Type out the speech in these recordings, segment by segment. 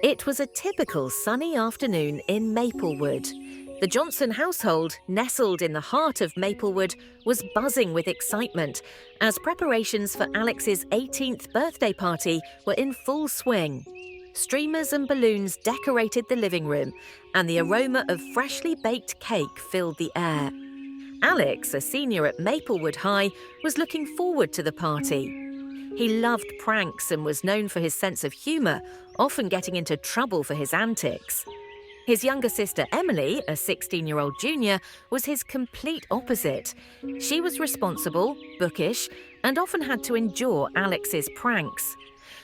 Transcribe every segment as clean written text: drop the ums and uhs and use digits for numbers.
It was a typical sunny afternoon in Maplewood. The Johnson household, nestled in the heart of Maplewood, was buzzing with excitement as preparations for Alex's 18th birthday party were in full swing. Streamers and balloons decorated the living room, and the aroma of freshly baked cake filled the air. Alex, a senior at Maplewood High, was looking forward to the party. He loved pranks and was known for his sense of humour, often getting into trouble for his antics. His younger sister Emily, a 16-year-old junior, was his complete opposite. She was responsible, bookish, and often had to endure Alex's pranks.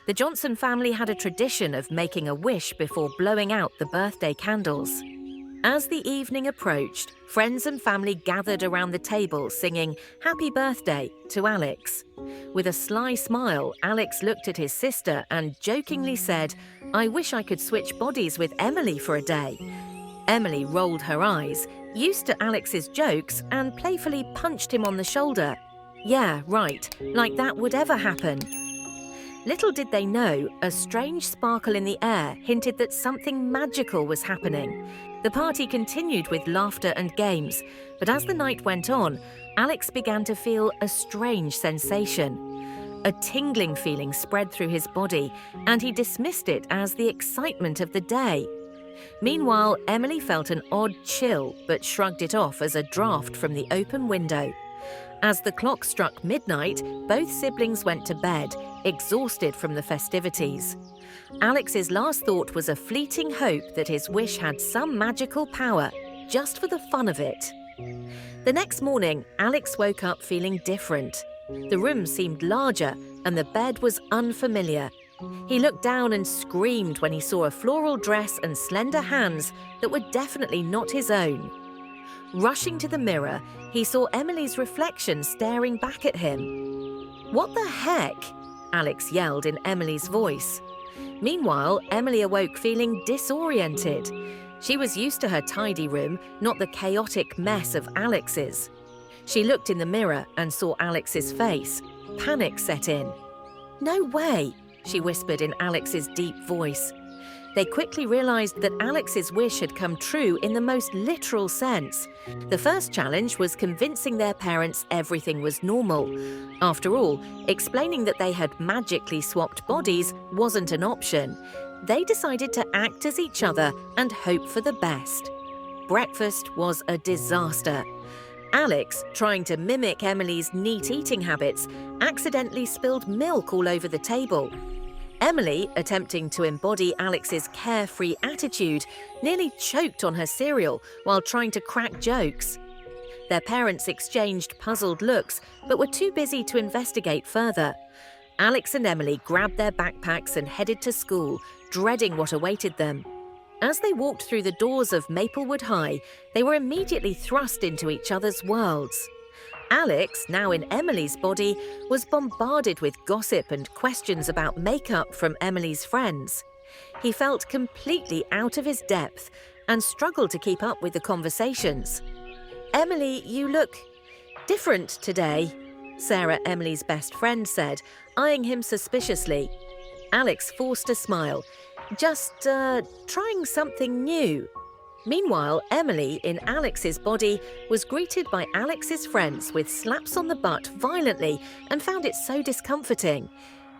The Johnson family had a tradition of making a wish before blowing out the birthday candles. As the evening approached, friends and family gathered around the table singing "Happy Birthday" to Alex. With a sly smile, Alex looked at his sister and jokingly said, "I wish I could switch bodies with Emily for a day." Emily rolled her eyes, used to Alex's jokes, and playfully punched him on the shoulder. "Yeah, right, like that would ever happen." Little did they know, a strange sparkle in the air hinted that something magical was happening. The party continued with laughter and games, but as the night went on, Alex began to feel a strange sensation. A tingling feeling spread through his body, and he dismissed it as the excitement of the day. Meanwhile, Emily felt an odd chill, but shrugged it off as a draft from the open window. As the clock struck midnight, both siblings went to bed, exhausted from the festivities. Alex's last thought was a fleeting hope that his wish had some magical power, just for the fun of it. The next morning, Alex woke up feeling different. The room seemed larger, and the bed was unfamiliar. He looked down and screamed when he saw a floral dress and slender hands that were definitely not his own. Rushing to the mirror, he saw Emily's reflection staring back at him. "What the heck?" Alex yelled in Emily's voice. Meanwhile, Emily awoke feeling disoriented. She was used to her tidy room, not the chaotic mess of Alex's. She looked in the mirror and saw Alex's face. Panic set in. "No way," she whispered in Alex's deep voice. They quickly realized that Alex's wish had come true in the most literal sense. The first challenge was convincing their parents everything was normal. After all, explaining that they had magically swapped bodies wasn't an option. They decided to act as each other and hope for the best. Breakfast was a disaster. Alex, trying to mimic Emily's neat eating habits, accidentally spilled milk all over the table. Emily, attempting to embody Alex's carefree attitude, nearly choked on her cereal while trying to crack jokes. Their parents exchanged puzzled looks, but were too busy to investigate further. Alex and Emily grabbed their backpacks and headed to school, dreading what awaited them. As they walked through the doors of Maplewood High, they were immediately thrust into each other's worlds. Alex, now in Emily's body, was bombarded with gossip and questions about makeup from Emily's friends. He felt completely out of his depth and struggled to keep up with the conversations. "Emily, you look different today," Sarah, Emily's best friend, said, eyeing him suspiciously. Alex forced a smile. "Just, trying something new." Meanwhile, Emily, in Alex's body, was greeted by Alex's friends with slaps on the butt violently and found it so discomforting.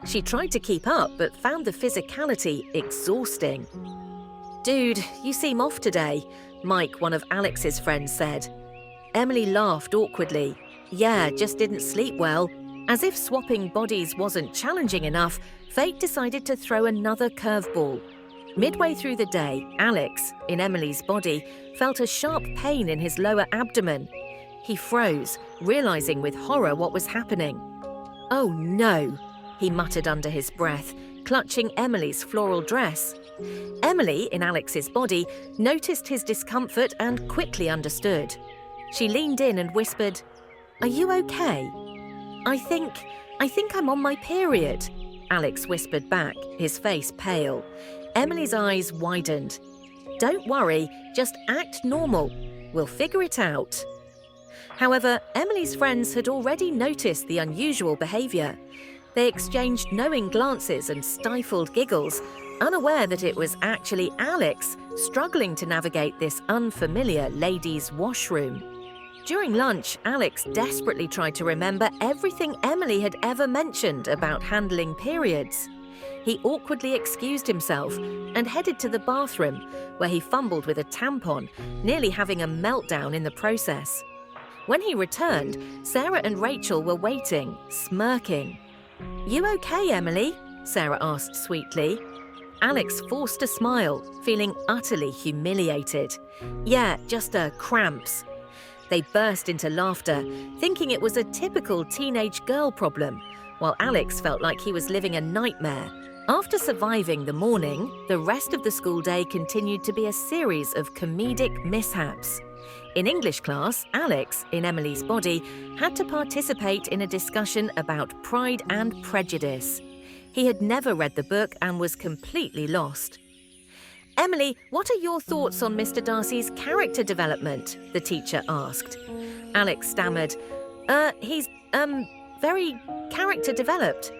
She tried to keep up but found the physicality exhausting. "Dude, you seem off today," Mike, one of Alex's friends, said. Emily laughed awkwardly. "Yeah, just didn't sleep well." As if swapping bodies wasn't challenging enough, fate decided to throw another curveball. Midway through the day, Alex, in Emily's body, felt a sharp pain in his lower abdomen. He froze, realizing with horror what was happening. "Oh no," he muttered under his breath, clutching Emily's floral dress. Emily, in Alex's body, noticed his discomfort and quickly understood. She leaned in and whispered, "Are you okay?" I think I'm on my period," Alex whispered back, his face pale. Emily's eyes widened. "Don't worry, just act normal. We'll figure it out." However, Emily's friends had already noticed the unusual behavior. They exchanged knowing glances and stifled giggles, unaware that it was actually Alex struggling to navigate this unfamiliar ladies' washroom. During lunch, Alex desperately tried to remember everything Emily had ever mentioned about handling periods. He awkwardly excused himself and headed to the bathroom, where he fumbled with a tampon, nearly having a meltdown in the process. When he returned, Sarah and Rachel were waiting, smirking. "You okay, Emily?" Sarah asked sweetly. Alex forced a smile, feeling utterly humiliated. "Yeah, just cramps." They burst into laughter, thinking it was a typical teenage girl problem, while Alex felt like he was living a nightmare. After surviving the morning, the rest of the school day continued to be a series of comedic mishaps. In English class, Alex, in Emily's body, had to participate in a discussion about Pride and Prejudice. He had never read the book and was completely lost. "Emily, what are your thoughts on Mr. Darcy's character development?" the teacher asked. Alex stammered, He's very character developed."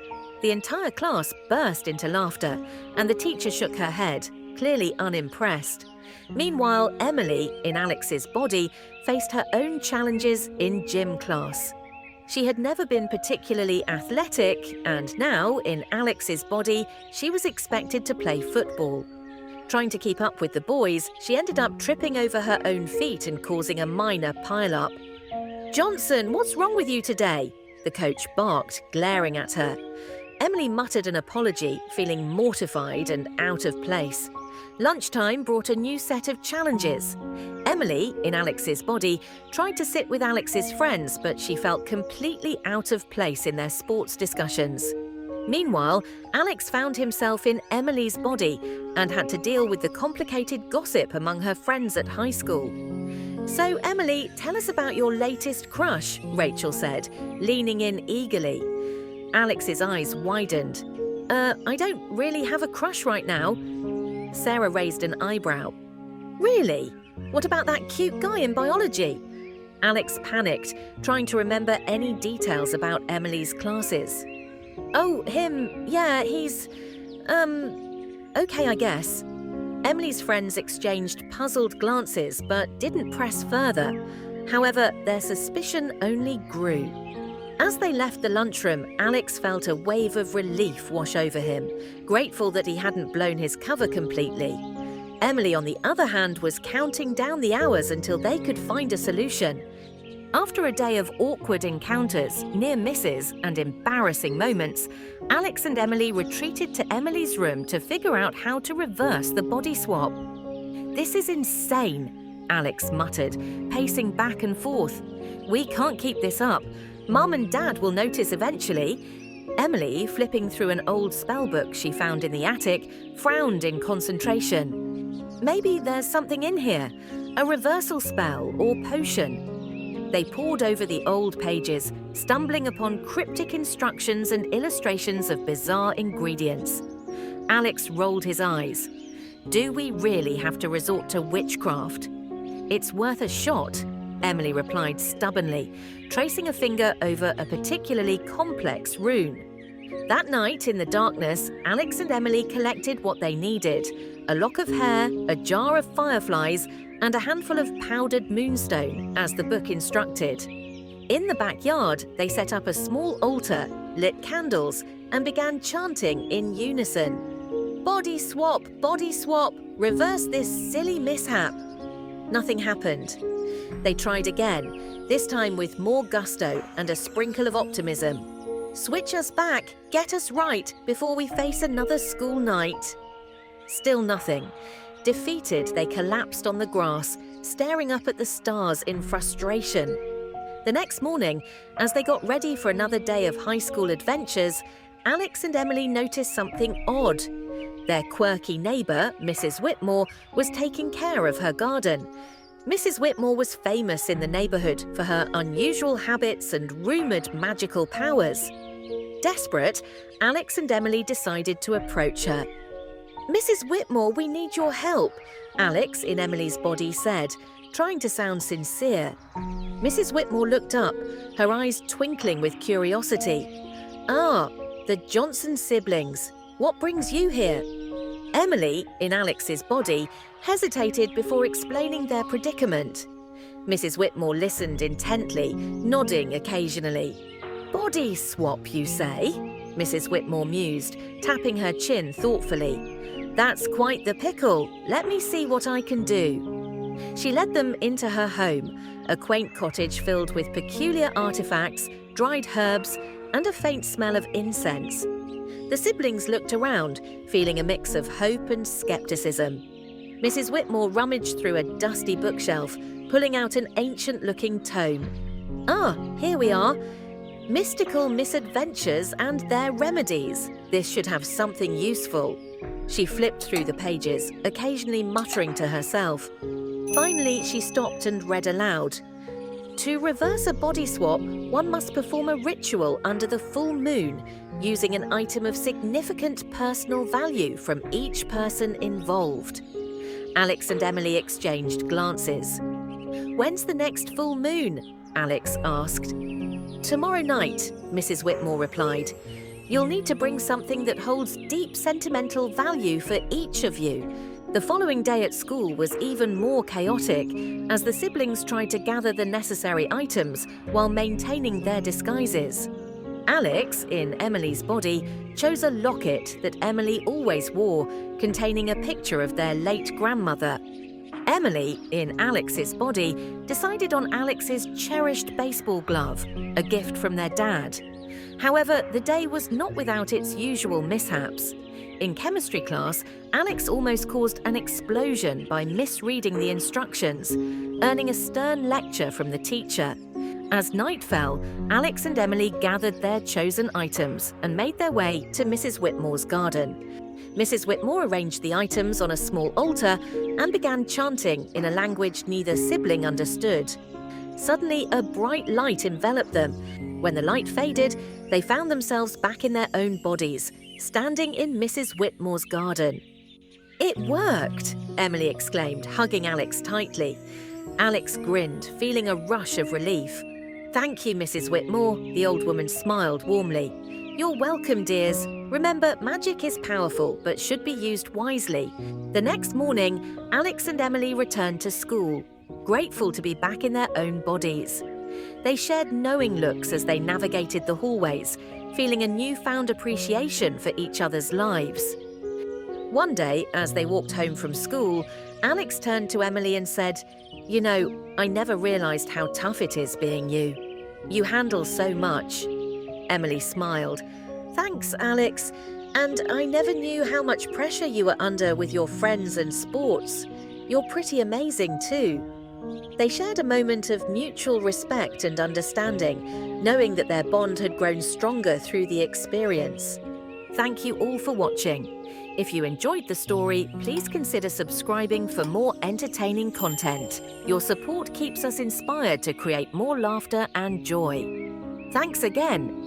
The entire class burst into laughter, and the teacher shook her head, clearly unimpressed. Meanwhile, Emily, in Alex's body, faced her own challenges in gym class. She had never been particularly athletic, and now, in Alex's body, she was expected to play football. Trying to keep up with the boys, she ended up tripping over her own feet and causing a minor pile-up. "Johnson, what's wrong with you today?" the coach barked, glaring at her. Emily muttered an apology, feeling mortified and out of place. Lunchtime brought a new set of challenges. Emily, in Alex's body, tried to sit with Alex's friends, but she felt completely out of place in their sports discussions. Meanwhile, Alex found himself in Emily's body and had to deal with the complicated gossip among her friends at high school. "So, Emily, tell us about your latest crush," Rachel said, leaning in eagerly. Alex's eyes widened. I don't really have a crush right now." Sarah raised an eyebrow. "Really? What about that cute guy in biology?" Alex panicked, trying to remember any details about Emily's classes. "Oh, him, yeah, he's… okay, I guess." Emily's friends exchanged puzzled glances but didn't press further. However, their suspicion only grew. As they left the lunchroom, Alex felt a wave of relief wash over him, grateful that he hadn't blown his cover completely. Emily, on the other hand, was counting down the hours until they could find a solution. After a day of awkward encounters, near misses, and embarrassing moments, Alex and Emily retreated to Emily's room to figure out how to reverse the body swap. "This is insane," Alex muttered, pacing back and forth. "We can't keep this up. Mum and Dad will notice eventually." Emily, flipping through an old spellbook she found in the attic, frowned in concentration. "Maybe there's something in here, a reversal spell or potion." They pored over the old pages, stumbling upon cryptic instructions and illustrations of bizarre ingredients. Alex rolled his eyes. "Do we really have to resort to witchcraft?" "It's worth a shot," Emily replied stubbornly, tracing a finger over a particularly complex rune. That night, in the darkness, Alex and Emily collected what they needed: a lock of hair, a jar of fireflies, and a handful of powdered moonstone, as the book instructed. In the backyard, they set up a small altar, lit candles, and began chanting in unison. Body swap, reverse this silly mishap." Nothing happened. They tried again, this time with more gusto and a sprinkle of optimism. "Switch us back, get us right, before we face another school night." Still nothing. Defeated, they collapsed on the grass, staring up at the stars in frustration. The next morning, as they got ready for another day of high school adventures, Alex and Emily noticed something odd. Their quirky neighbour, Mrs. Whitmore, was taking care of her garden. Mrs. Whitmore was famous in the neighbourhood for her unusual habits and rumoured magical powers. Desperate, Alex and Emily decided to approach her. "Mrs. Whitmore, we need your help," Alex, in Emily's body, said, trying to sound sincere. Mrs. Whitmore looked up, her eyes twinkling with curiosity. "Ah, the Johnson siblings. What brings you here?" Emily, in Alex's body, hesitated before explaining their predicament. Mrs. Whitmore listened intently, nodding occasionally. "Body swap, you say?" Mrs. Whitmore mused, tapping her chin thoughtfully. "That's quite the pickle. Let me see what I can do." She led them into her home, a quaint cottage filled with peculiar artifacts, dried herbs, and a faint smell of incense. The siblings looked around, feeling a mix of hope and skepticism. Mrs. Whitmore rummaged through a dusty bookshelf, pulling out an ancient-looking tome. "Ah, here we are. Mystical Misadventures and Their Remedies. This should have something useful." She flipped through the pages, occasionally muttering to herself. Finally, she stopped and read aloud. "To reverse a body swap, one must perform a ritual under the full moon, using an item of significant personal value from each person involved." Alex and Emily exchanged glances. "When's the next full moon?" Alex asked. "Tomorrow night," Mrs. Whitmore replied. "You'll need to bring something that holds deep sentimental value for each of you." The following day at school was even more chaotic, as the siblings tried to gather the necessary items while maintaining their disguises. Alex, in Emily's body, chose a locket that Emily always wore, containing a picture of their late grandmother. Emily, in Alex's body, decided on Alex's cherished baseball glove, a gift from their dad. However, the day was not without its usual mishaps. In chemistry class, Alex almost caused an explosion by misreading the instructions, earning a stern lecture from the teacher. As night fell, Alex and Emily gathered their chosen items and made their way to Mrs. Whitmore's garden. Mrs. Whitmore arranged the items on a small altar and began chanting in a language neither sibling understood. Suddenly, a bright light enveloped them. When the light faded, they found themselves back in their own bodies, standing in Mrs. Whitmore's garden. "It worked!" Emily exclaimed, hugging Alex tightly. Alex grinned, feeling a rush of relief. "Thank you, Mrs. Whitmore," the old woman smiled warmly. "You're welcome, dears. Remember, magic is powerful, but should be used wisely." The next morning, Alex and Emily returned to school, grateful to be back in their own bodies. They shared knowing looks as they navigated the hallways, feeling a newfound appreciation for each other's lives. One day, as they walked home from school, Alex turned to Emily and said, "You know, I never realized how tough it is being you. You handle so much." Emily smiled. "Thanks, Alex. And I never knew how much pressure you were under with your friends and sports. You're pretty amazing too." They shared a moment of mutual respect and understanding, knowing that their bond had grown stronger through the experience. Thank you all for watching. If you enjoyed the story, please consider subscribing for more entertaining content. Your support keeps us inspired to create more laughter and joy. Thanks again.